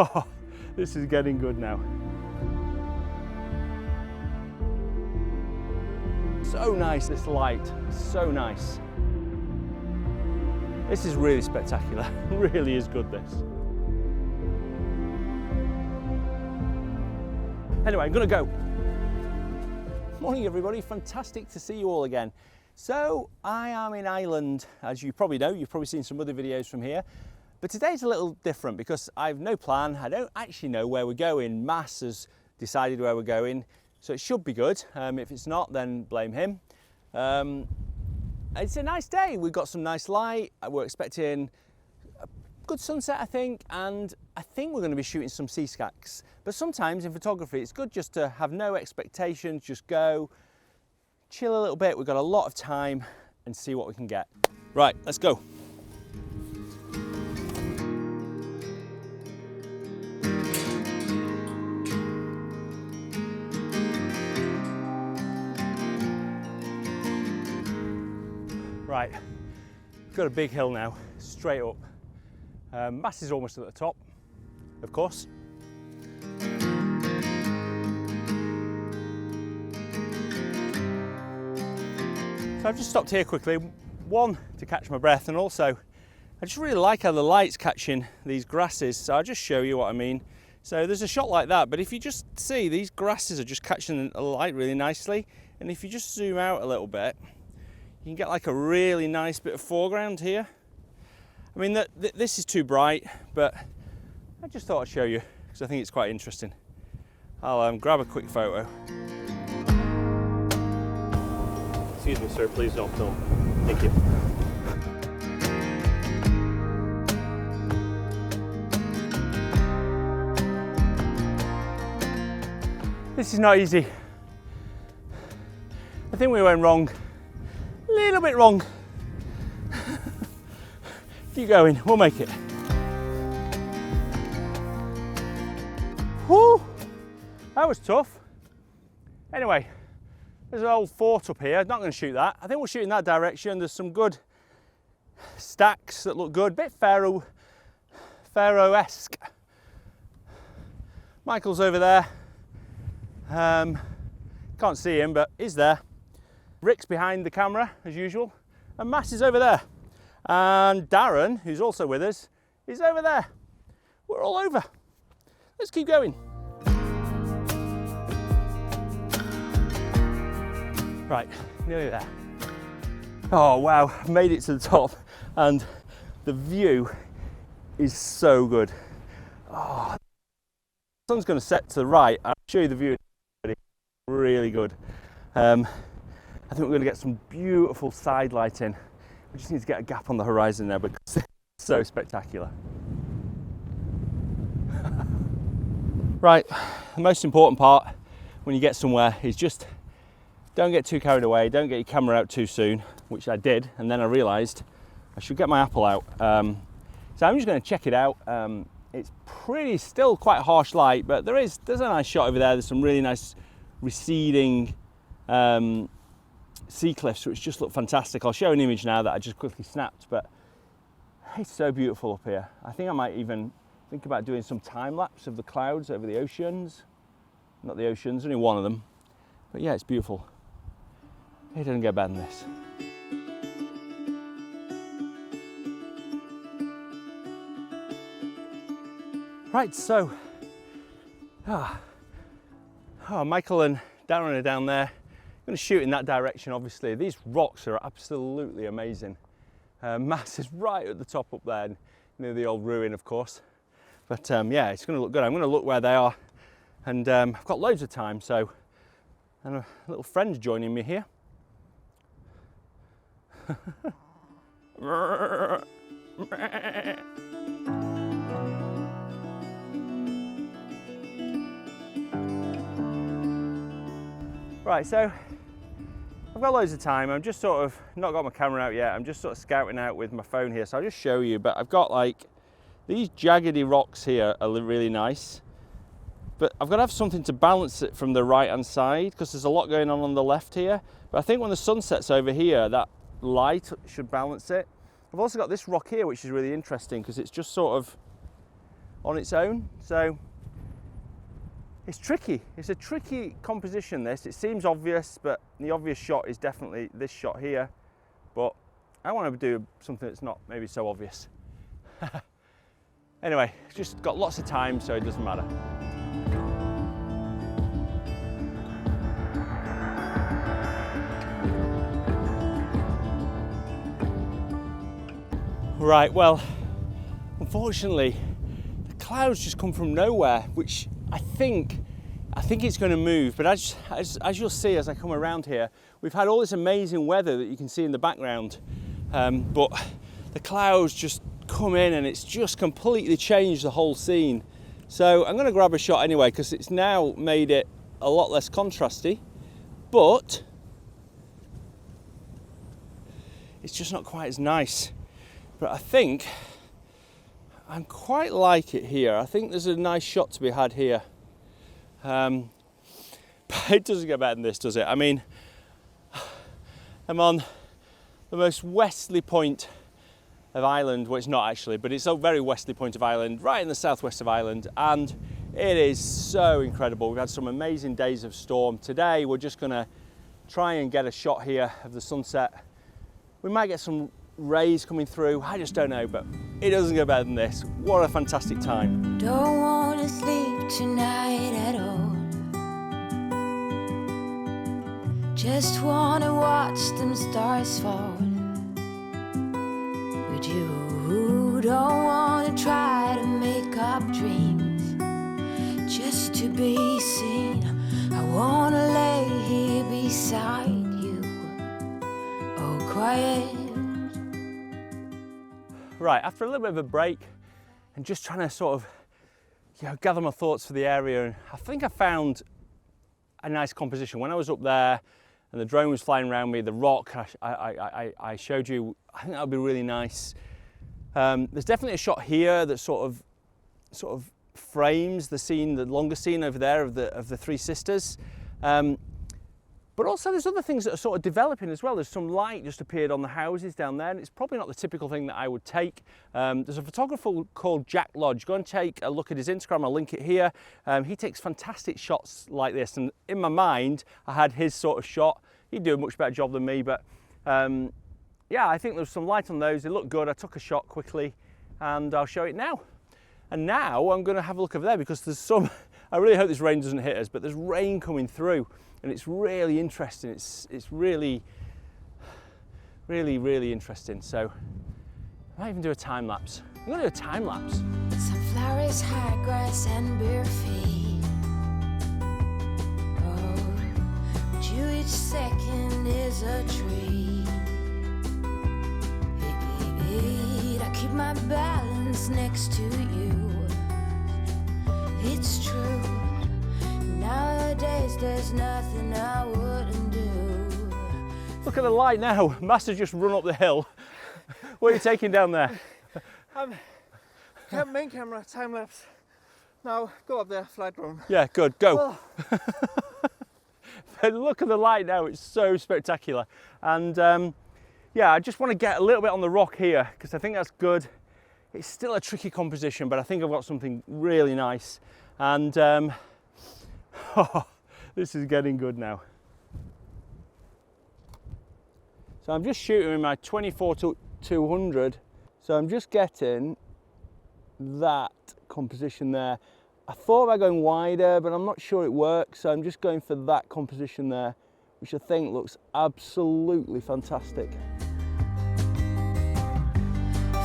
Oh, this is getting good now. So nice, this light, so nice. This is really spectacular, really is good this. Anyway, I'm gonna go. Morning everybody, fantastic to see you all again. So I am in Ireland, as you probably know, you've probably seen some other videos from here. But today's a little different because I've no plan, I don't actually know where we're going. Mass has decided where we're going, so it should be good. If it's not, then blame him. It's a nice day, we've got some nice light, we're expecting a good sunset I think, and I think we're going to be shooting some sea skacks. But sometimes in photography it's good just to have no expectations, just go, chill a little bit, we've got a lot of time and see what we can get. Right, let's go. Right, got a big hill now, straight up. Mass is almost at the top, of course. So I've just stopped here quickly, one, to catch my breath, and also I just really like how the light's catching these grasses, so I'll just show you what I mean. So there's a shot like that, but if you just see, these grasses are just catching the light really nicely, and if you just zoom out a little bit, you can get like a really nice bit of foreground here. I mean, this is too bright, but I just thought I'd show you because I think it's quite interesting. I'll grab a quick photo. Excuse me, sir, please don't film. Thank you. This is not easy. I think we went wrong. A little bit wrong. Keep going, we'll make it. Whew, that was tough. Anyway, there's an old fort up here. I'm not going to shoot that. I think we'll shoot in that direction. There's some good stacks that look good, bit Pharaoh-esque. Michael's over there. Can't see him, but he's there. Rick's behind the camera, as usual, and Mass is over there. And Darren, who's also with us, is over there. We're all over. Let's keep going. Right, nearly there. Oh wow, made it to the top, and the view is so good. Oh, the sun's going to set to the right. I'll show you the view. Really good. I think we're going to get some beautiful side lighting. We just need to get a gap on the horizon there because it's so spectacular. Right, the most important part when you get somewhere is just don't get too carried away, don't get your camera out too soon, which I did, and then I realised I should get my Apple out. So I'm just going to check it out. It's still quite harsh light, but there's a nice shot over there. There's some really nice receding sea cliffs which just look fantastic. I'll show an image now that I just quickly snapped, but it's so beautiful up here. I think I might even think about doing some time lapse of the clouds over the oceans. Not the oceans, only one of them, but yeah, it's beautiful. It doesn't get better than this. Right, so Michael and Darren are down there. I'm going to shoot in that direction, obviously. These rocks are absolutely amazing. Mass is right at the top up there, near the old ruin, of course. But yeah, it's going to look good. I'm going to look where they are, and I've got loads of time, so and a little friend's joining me here. Right, so I've got loads of time. I'm just sort of not got my camera out yet. I'm just sort of scouting out with my phone here, so I'll just show you. But I've got like these jaggedy rocks here are really nice, but I've got to have something to balance it from the right hand side because there's a lot going on the left here. But I think when the sun sets over here, that light should balance it. I've also got this rock here which is really interesting because it's just sort of on its own. So it's tricky. It's a tricky composition, this. It seems obvious, but the obvious shot is definitely this shot here. But I want to do something that's not maybe so obvious. Anyway, it's just got lots of time, so it doesn't matter. Right, well, unfortunately, the clouds just come from nowhere, which I think it's going to move. But as you'll see as I come around here, we've had all this amazing weather that you can see in the background, but the clouds just come in and it's just completely changed the whole scene. So I'm going to grab a shot anyway because it's now made it a lot less contrasty, but it's just not quite as nice. But I think I quite like it here. I think there's a nice shot to be had here. But it doesn't get better than this, does it? I mean, I'm on the most westerly point of Ireland. Well, it's not actually, but it's a very westerly point of Ireland, right in the southwest of Ireland, and it is so incredible. We've had some amazing days of storm. Today we're just going to try and get a shot here of the sunset. We might get some rays coming through, I just don't know, but it doesn't get better than this. What a fantastic time. Don't want to sleep tonight at all. Just want to watch them stars fall. With you, don't want to try to make up dreams just to be seen. I want to lay here beside you, oh quiet. Right, after a little bit of a break and just trying to sort of gather my thoughts for the area, and I think I found a nice composition. When I was up there and the drone was flying around me, the rock I showed you, I think that would be really nice. There's definitely a shot here that sort of frames the scene, the longer scene over there of the three sisters. But also there's other things that are sort of developing as well. There's some light just appeared on the houses down there, and it's probably not the typical thing that I would take. There's a photographer called Jack Lodge. Go and take a look at his Instagram, I'll link it here. He takes fantastic shots like this, and in my mind, I had his sort of shot. He'd do a much better job than me, but yeah, I think there's some light on those. They look good. I took a shot quickly, and I'll show it now. And now I'm gonna have a look over there because there's some, I really hope this rain doesn't hit us, but there's rain coming through. And it's really interesting. It's really interesting. So I might even do a time lapse. I'm going to do a time lapse. Sunflowers, high grass, and bare feet. Oh, but you each second is a treat. I keep my balance next to you. It's true. Nowadays there's nothing I wouldn't do. Look at the light now. Master's just run up the hill. What are you taking down there? Main camera, time lapse. Now go up there, fly drone. Yeah, good, go. Oh. But look at the light now, it's so spectacular. And yeah, I just want to get a little bit on the rock here because I think that's good. It's still a tricky composition, but I think I've got something really nice. And oh, this is getting good now. So I'm just shooting with my 24-200. So I'm just getting that composition there. I thought about going wider, but I'm not sure it works. So I'm just going for that composition there, which I think looks absolutely fantastic.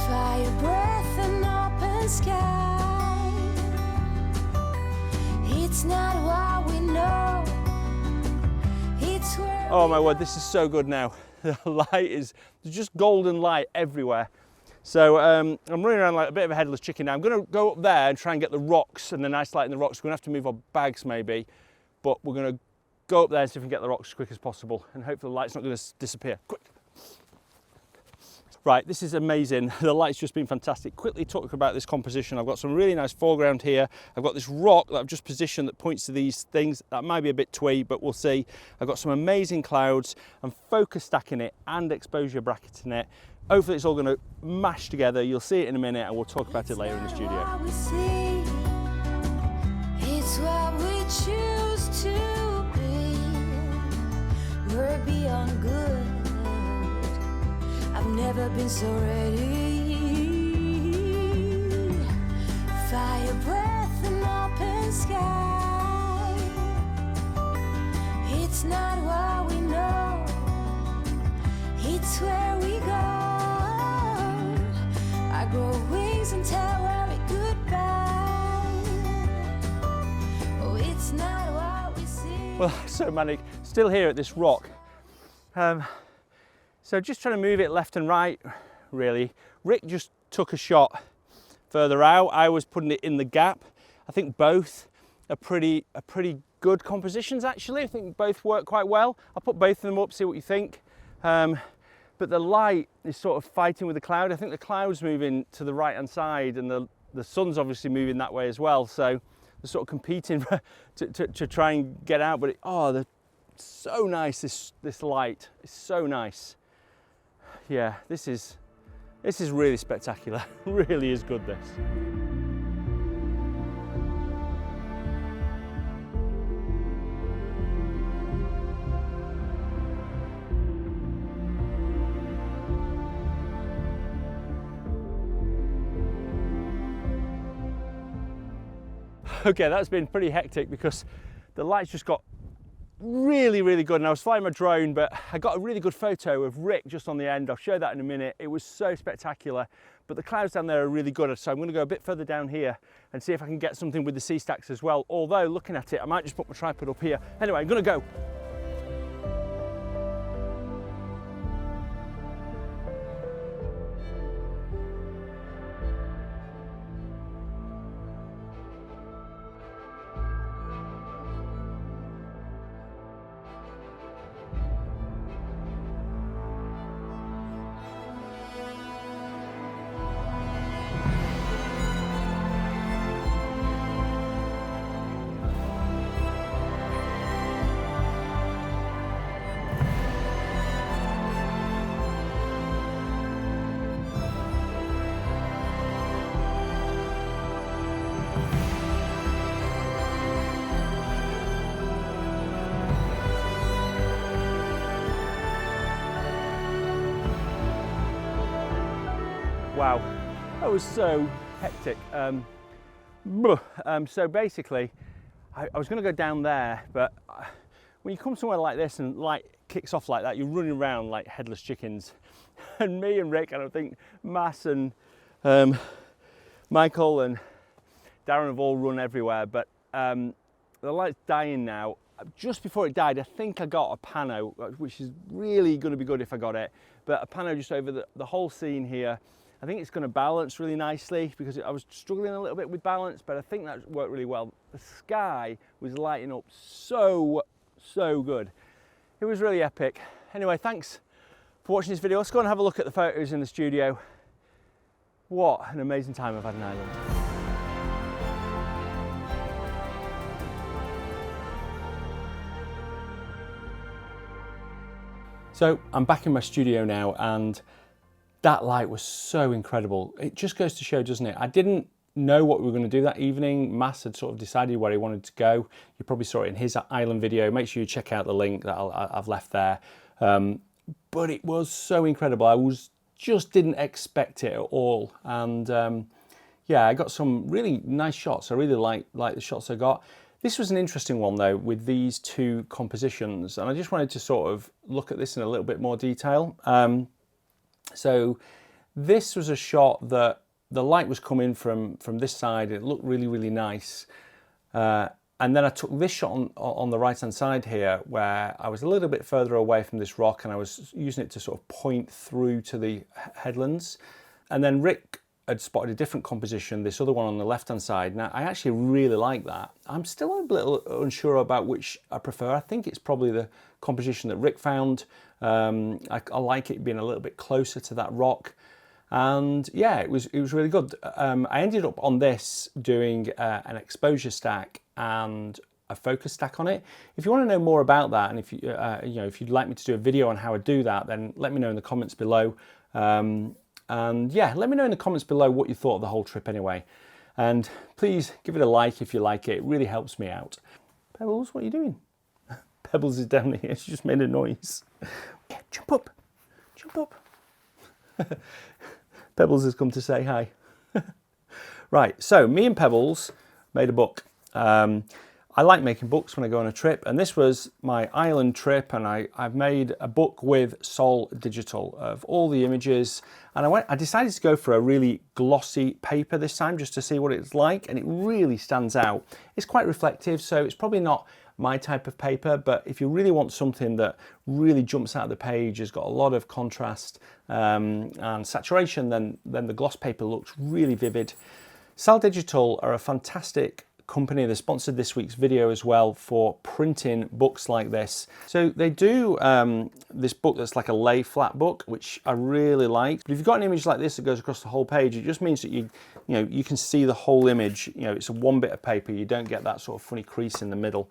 Fire breath and open sky. It's not what we know. It's where. Oh my word, this is so good now. The light is, there's just golden light everywhere. So I'm running around like a bit of a headless chicken now. I'm going to go up there and try and get the rocks and the nice light in the rocks. We're going to have to move our bags maybe, but we're going to go up there and see if we can get the rocks as quick as possible, and hopefully the light's not going to disappear. Quick. Right, this is amazing. The light's just been fantastic. Quickly talk about this composition. I've got some really nice foreground here. I've got this rock that I've just positioned that points to these things. That might be a bit twee, but we'll see. I've got some amazing clouds. I'm focus stacking it and exposure bracketing it. hopefully it's all going to mash together. You'll see it in a minute and we'll talk about it later in the studio. What we see, it's what we choose to be. We're beyond good. I've never been so ready. Fire breath and open sky. It's not what we know, it's where we go. I grow wings and tell worry goodbye. Oh, it's not what we see. Well, so manic. Still here at this rock. So just trying to move it left and right, really. Rick just took a shot further out. I was putting it in the gap. I think both are pretty good compositions, actually. I think both work quite well. I'll put both of them up, see what you think. But the light is sort of fighting with the cloud. I think the cloud's moving to the right-hand side and the sun's obviously moving that way as well. So they're sort of competing to try and get out. But they're so nice, this light. It's so nice. Yeah, this is really spectacular. Really is good, this. Okay, that's been pretty hectic because the lights just got really good, and I was flying my drone, but I got a really good photo of Rick just on the end. I'll show that in a minute. It was so spectacular, but the clouds down there are really good, so I'm going to go a bit further down here and see if I can get something with the sea stacks as well. Although looking at it, I might just put my tripod up here. Anyway, I'm going to go. Wow, that was so hectic. So basically, I was going to go down there, but when you come somewhere like this and light kicks off like that, you're running around like headless chickens. And me and Rick, and I think Mass and Michael and Darren have all run everywhere, but the light's dying now. Just before it died, I think I got a pano, which is really going to be good if I got it, but a pano just over the whole scene here. I think it's going to balance really nicely because I was struggling a little bit with balance, but I think that worked really well. The sky was lighting up so good. It was really epic. Anyway, thanks for watching this video. Let's go and have a look at the photos in the studio. What an amazing time I've had in Ireland. So I'm back in my studio now, and that light was so incredible. It just goes to show, doesn't it? I didn't know what we were going to do that evening. Mass had sort of decided where he wanted to go. You probably saw it in his island video. Make sure you check out the link that I've left there. But it was so incredible. I just didn't expect it at all. And yeah, I got some really nice shots. I really like the shots I got. This was an interesting one though, with these two compositions. And I just wanted to sort of look at this in a little bit more detail. So this was a shot that the light was coming from this side. It looked really nice. And then I took this shot on the right hand side here, where I was a little bit further away from this rock and I was using it to sort of point through to the headlands. And then Rick had spotted a different composition, this other one on the left hand side. Now I actually really like that. I'm still a little unsure about which I prefer. I think it's probably the composition that Rick found. I like it being a little bit closer to that rock. And yeah, it was really good. I ended up on this doing an exposure stack and a focus stack on it. If you want to know more about that, and if if you'd like me to do a video on how I do that, then let me know in the comments below. And yeah, let me know in the comments below what you thought of the whole trip anyway. And please give it a like if you like it. It really helps me out. Pebbles, what are you doing? Pebbles is down here. She just made a noise. Yeah, jump up. Jump up. Pebbles has come to say hi. Right, so me and Pebbles made a book. I like making books when I go on a trip, and this was my Ireland trip, and I've made a book with Sol Digital of all the images, and I decided to go for a really glossy paper this time just to see what it's like, and it really stands out. It's quite reflective, so it's probably not my type of paper, but if you really want something that really jumps out of the page, has got a lot of contrast and saturation, then the gloss paper looks really vivid. Sol Digital are a fantastic company. They sponsored this week's video as well for printing books like this. So they do this book that's like a lay flat book, which I really like. But if you've got an image like this that goes across the whole page, it just means that you can see the whole image. It's a one bit of paper. You don't get that sort of funny crease in the middle.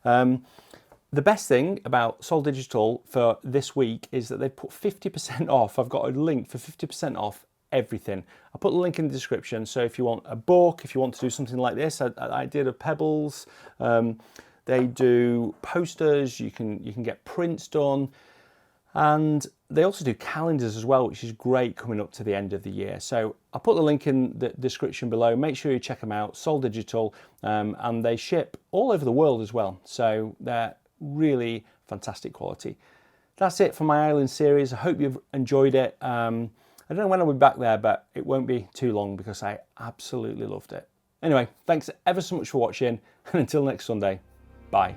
The best thing about Sol Digital for this week is that they've put 50% off. I've got a link for 50% off everything. I'll put the link in the description, so if you want a book, if you want to do something like this, I did a Pebbles, they do posters, you can get prints done, and they also do calendars as well, which is great coming up to the end of the year. So I'll put the link in the description below. Make sure you check them out, Sol Digital, and they ship all over the world as well, so they're really fantastic quality. That's it for my Ireland series. I hope you've enjoyed it. I don't know when I'll be back there, but it won't be too long because I absolutely loved it. Anyway, thanks ever so much for watching, and until next Sunday, bye.